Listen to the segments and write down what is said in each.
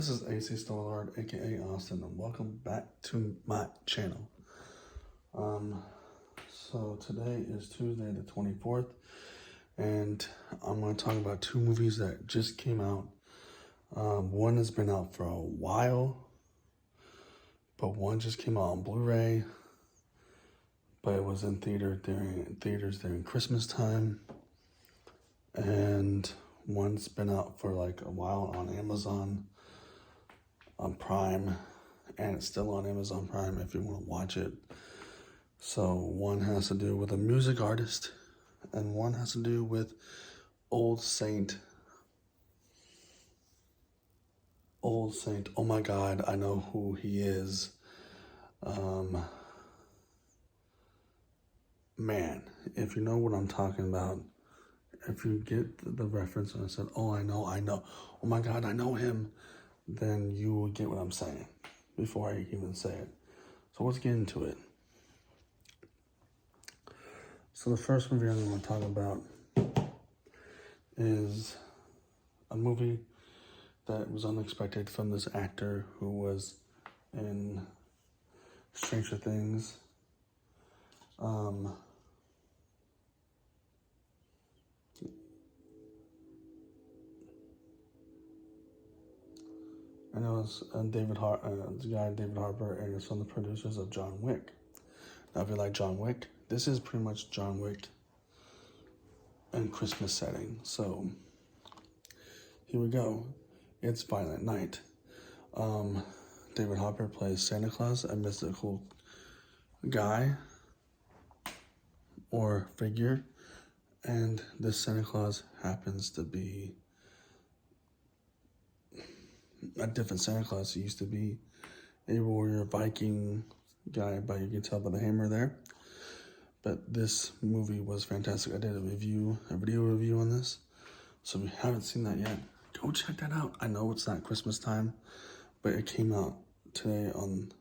This is AC Starlord, aka Austin, and welcome back to my channel. So today is Tuesday the 24th, and I'm going to talk about two movies that just came out. One has been out for a while, but one just came out on Blu-ray, but it was in theaters during Christmas time, and one's been out for like a while on Amazon on Prime, and it's still on Amazon Prime if you want to watch it. So one has to do with a music artist, and one has to do with Old Saint. Oh my God, I know who he is. Man, if you know what I'm talking about, if you get the reference and I said, oh my God, I know him, then you will get what I'm saying before I even say it. So let's get into it. So the first movie I'm going to talk about is a movie that was unexpected from this actor who was in Stranger Things. And it was David Harbour, and it's from the producers of John Wick. Now, if you like John Wick, this is pretty much John Wick in Christmas setting. So here we go. It's Violent Night. David Harbour plays Santa Claus, a mystical guy or figure, and this Santa Claus happens to be a different Santa Claus. He used to be a warrior Viking guy, but you can tell by the hammer there. But this movie was fantastic. I did a video review on this. So if you haven't seen that yet, go check that out. I know it's not Christmas time, but it came out today on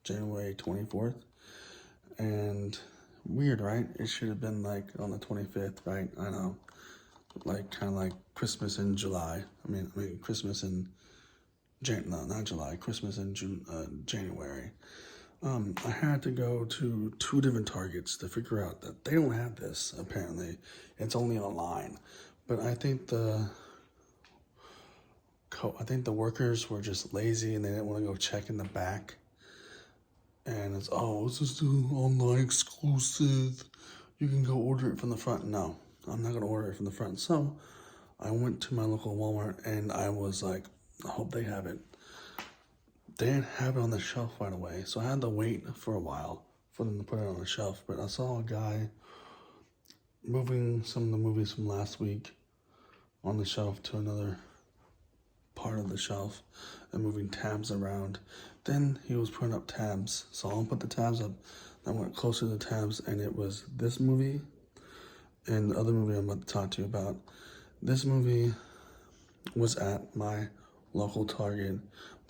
January 24th. And weird, right? It should have been like on the 25th, right? I know. Like kind of like Christmas in July. I mean Christmas in Christmas in January. I had to go to two different Targets to figure out that they don't have this, apparently. It's only online. But I think the workers were just lazy and they didn't want to go check in the back. And it's just an online exclusive. You can go order it from the front. No, I'm not going to order it from the front. So I went to my local Walmart and I was like, I hope they have it. They didn't have it on the shelf right away, so I had to wait for a while for them to put it on the shelf. But I saw a guy moving some of the movies from last week on the shelf to another part of the shelf and moving tabs around. Then he was putting up tabs, so I'll put the tabs up. I went closer to the tabs, and it was this movie and the other movie I'm about to talk to you about. This movie was at my local Target,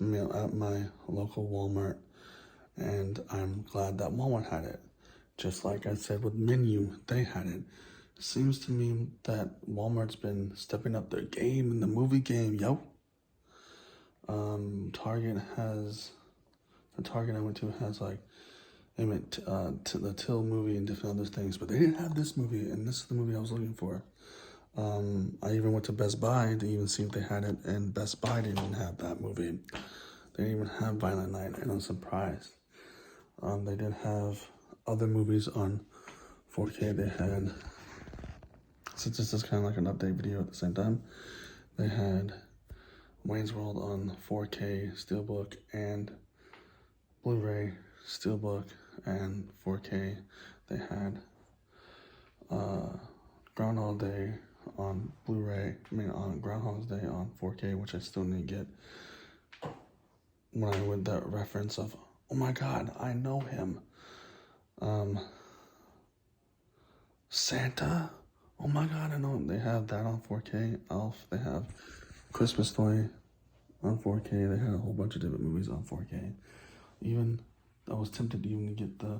at my local Walmart, and I'm glad that Walmart had it. Just like I said with Menu, they had it. It seems to me that Walmart's been stepping up their game in the movie game, yo. The Target I went to has like, to the Till movie and different other things, but they didn't have this movie, and this is the movie I was looking for. I even went to Best Buy to even see if they had it, and Best Buy didn't even have that movie. They didn't even have Violent Night, and I'm surprised. They did have other movies on 4K. They had, since this is kind of like an update video at the same time, they had Wayne's World on 4K Steelbook and Blu-ray Steelbook and 4K. They had Groundhog Day on Blu-ray, on Groundhog's Day on 4K, which I still need to get. When I went that reference of, oh my God, I know him. Santa, oh my God, I know him. They have that on 4K. Elf, they have Christmas Story on 4K. They had a whole bunch of different movies on 4K. Even, I was tempted to even get the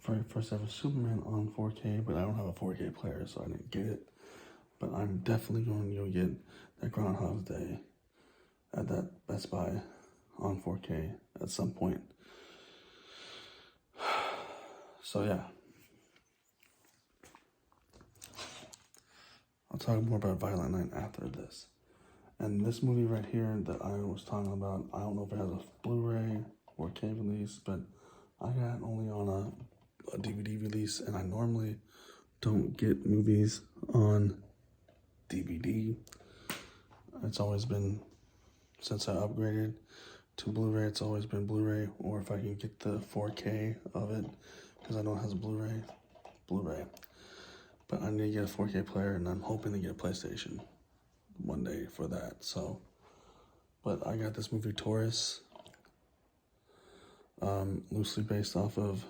very first ever Superman on 4K, but I don't have a 4K player, so I didn't get it. But I'm definitely going to go get that Groundhog's Day at that Best Buy on 4K at some point. So yeah. I'll talk more about Violent Night after this. And this movie right here that I was talking about, I don't know if it has a Blu-ray or 4K release, but I got only on a DVD release, and I normally don't get movies on DVD. It's always been, since I upgraded to Blu-ray, it's always been Blu-ray, or if I can get the 4K of it, because I know it has a Blu-ray. But I need to get a 4K player, and I'm hoping to get a PlayStation one day for that. So, but I got this movie Taurus, loosely based off of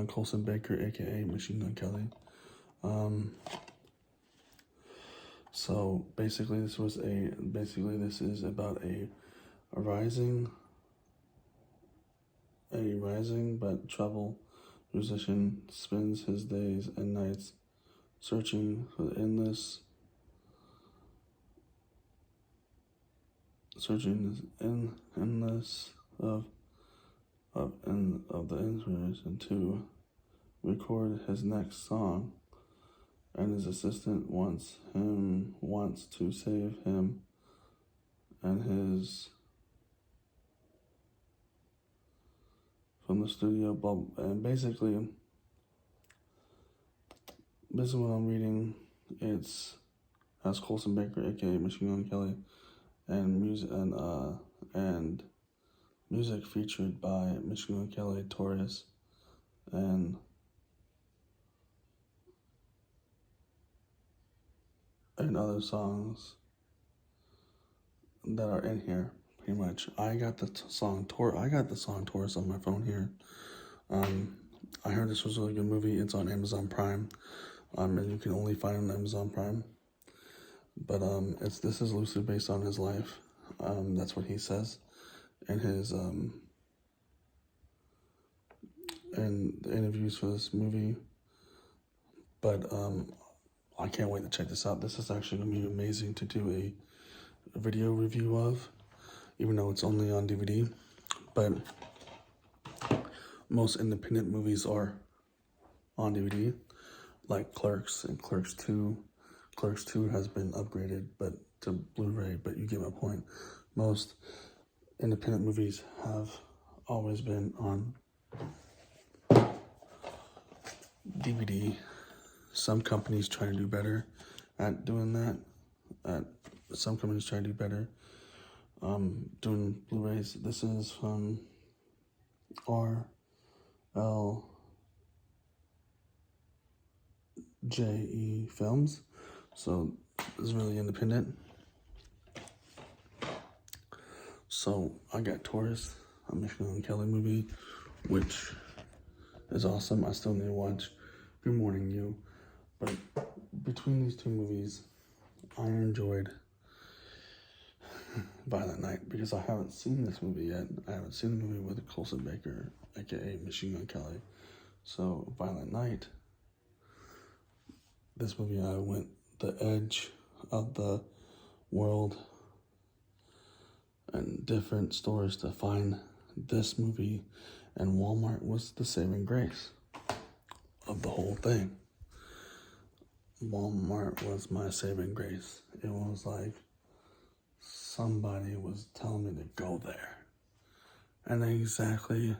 Colson Baker, aka Machine Gun Kelly. So basically, this is about a rising but troubled musician spends his days and nights searching for the endless of the inspiration to record his next song, and his assistant wants to save him and his from the studio bubble. And basically what I'm reading, it's as Colson Baker, aka Machine Gun Kelly, and music featured by Machine Gun Kelly, Taurus, and other songs that are in here. Pretty much, I got the song Taurus on my phone here. I heard this was a really good movie. It's on Amazon Prime. And you can only find it on Amazon Prime. But this is loosely based on his life. That's what he says in his in the interviews for this movie. But I can't wait to check this out. This is actually gonna be amazing to do a video review of, even though it's only on DVD. But most independent movies are on DVD, like Clerks and Clerks 2. Clerks 2 has been upgraded to Blu-ray, but you get my point. Most independent movies have always been on DVD. Some companies try to do better at doing that. Some companies try to do better doing Blu-rays. This is from RLJE Films, so it's really independent. So I got Taurus, a Machine Gun Kelly movie, which is awesome. I still need to watch Good Morning You. But between these two movies, I enjoyed Violent Night because I haven't seen this movie yet. I haven't seen the movie with Colson Baker, aka Machine Gun Kelly. So Violent Night, this movie, I went the edge of the world and different stores to find this movie, and Walmart was the saving grace of the whole thing. Walmart was my saving grace. It was like somebody was telling me to go there. And exactly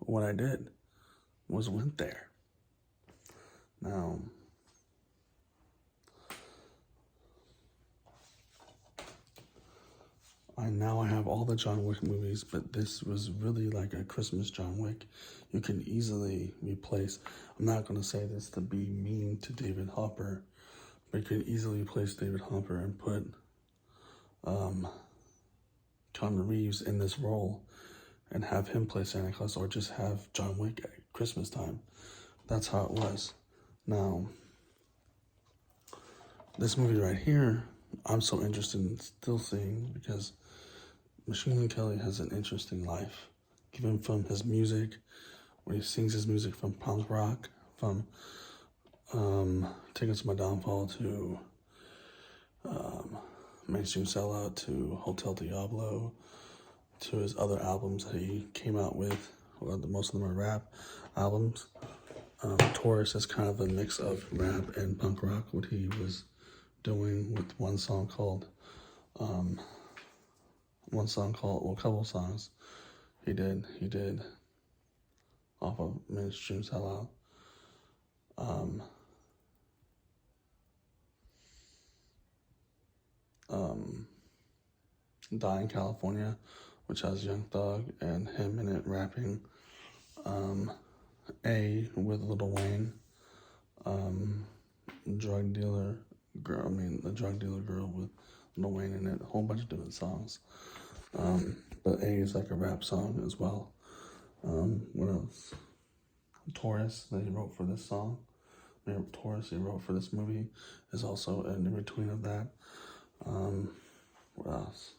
what I did was went there. Now, I have all the John Wick movies, but this was really like a Christmas John Wick. You can easily replace, I'm not going to say this to be mean to David Hopper, but you can easily replace David Hopper and put Keanu Reeves in this role and have him play Santa Claus, or just have John Wick at Christmas time. That's how it was. Now, this movie right here, I'm so interested in still seeing, because Machine Gun Kelly has an interesting life, given from his music, when he sings his music from punk rock, from Tickets to My Downfall to Mainstream Sellout to Hotel Diablo to his other albums that he came out with. Well, most of them are rap albums. Taurus is kind of a mix of rap and punk rock, what he was doing with one song called, well, a couple songs he did off of Mainstream Sellout. Die in California, which has Young Thug and him in it rapping. A with Lil Wayne. The drug dealer girl with Lil Wayne in it. A whole bunch of different songs. But A is like a rap song as well. What else? Taurus that he wrote for this song. Taurus he wrote for this movie is also in between of that. What else?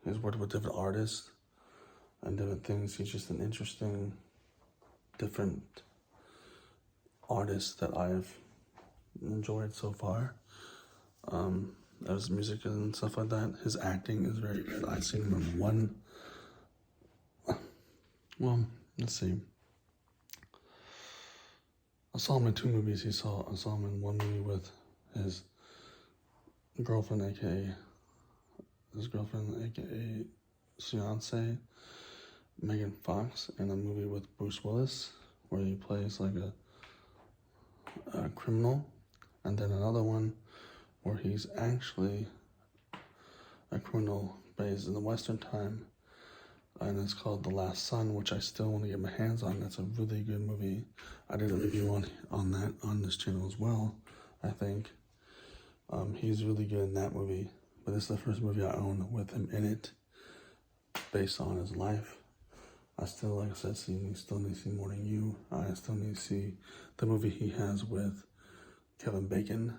He's worked with different artists and different things. He's just an interesting, different artist that I've enjoyed so far. His music and stuff like that. His acting is very good. I've seen him in one. Well, let's see. I saw him in two movies. I saw him in one movie with his girlfriend, aka fiance, Megan Fox, in a movie with Bruce Willis, where he plays like a criminal, and then another one where he's actually a criminal based in the Western time, and it's called The Last Son, which I still want to get my hands on. That's a really good movie. I did a review on that on this channel as well, I think. He's really good in that movie, but this is the first movie I own with him in it, based on his life. I still, like I said, still need to see Morning You. I still need to see the movie he has with Kevin Bacon.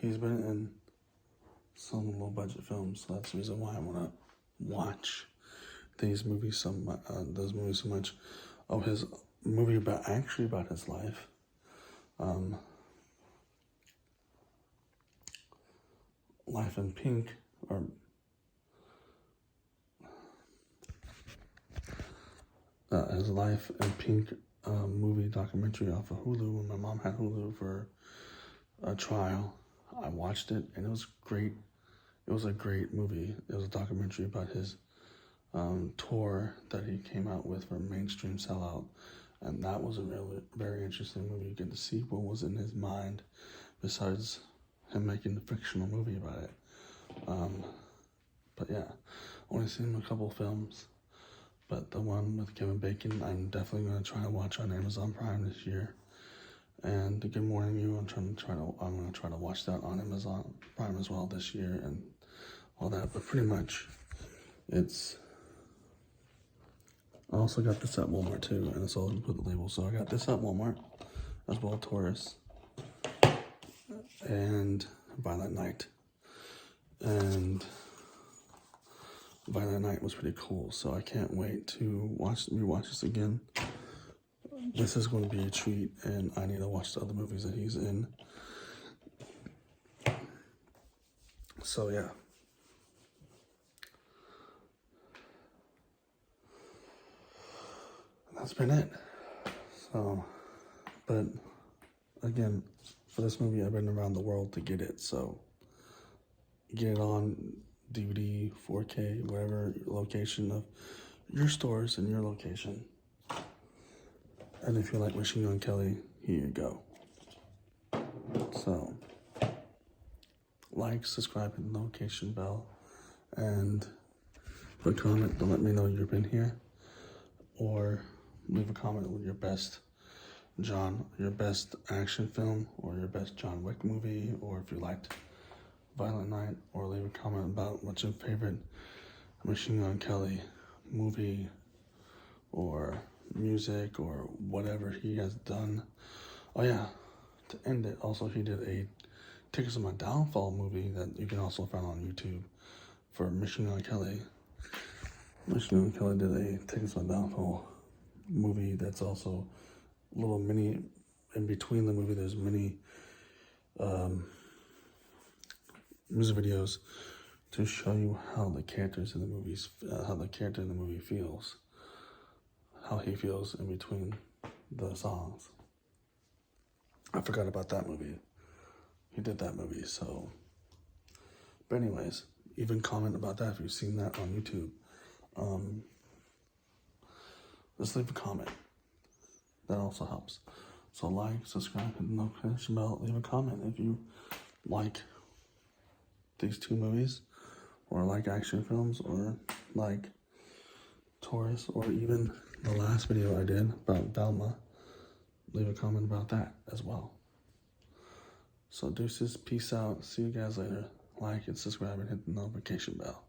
He's been in some low-budget films, so that's the reason why I want to watch those movies so much. Oh, his movie about his life. Life in Pink, or his Life in Pink movie documentary off of Hulu. When my mom had Hulu for a trial, I watched it and it was great. It was a great movie. It was a documentary about his tour that he came out with for Mainstream Sellout, and that was a really very interesting movie. You get to see what was in his mind besides him making a fictional movie about it. But yeah, only seen him in a couple films, but the one with Kevin Bacon, I'm definitely going to try to watch on Amazon Prime this year. And the Good Morning You, I'm going to try to watch that on Amazon Prime as well this year and all that. But pretty much, I also got this at Walmart too, and it's all put the label. So I got this at Walmart as well, Taurus and Violent Night. And Violent Night was pretty cool, so I can't wait to rewatch this again. This is going to be a treat, and I need to watch the other movies that he's in. So yeah. That's been it. So, but again, for this movie, I've been around the world to get it, so get it on DVD, 4K, whatever location of your stores in your location. And if you like Machine Gun Kelly, here you go. So, like, subscribe, hit the notification bell, and put a comment to let me know you've been here, or leave a comment with your best action film, or your best John Wick movie, or if you liked Violent Night, or leave a comment about what's your favorite Machine Gun Kelly movie, or music, or whatever he has done. Oh yeah, to end it, also he did a Tickets to My Downfall movie that you can also find on YouTube for Machine Gun Kelly. Machine Gun Kelly did a Tickets to My Downfall movie that's also a little mini in between the movie, there's many music videos to show you how the characters in the movies, how the character in the movie feels, how he feels in between the songs. I forgot about that movie. He did that movie, so. But anyways, even comment about that if you've seen that on YouTube. Just leave a comment. That also helps. So like, subscribe, hit the notification bell, leave a comment if you like these two movies, or like action films, or like Taurus, or even the last video I did about Velma. Leave a comment about that as well. So deuces, peace out, see you guys later. Like and subscribe and hit the notification bell.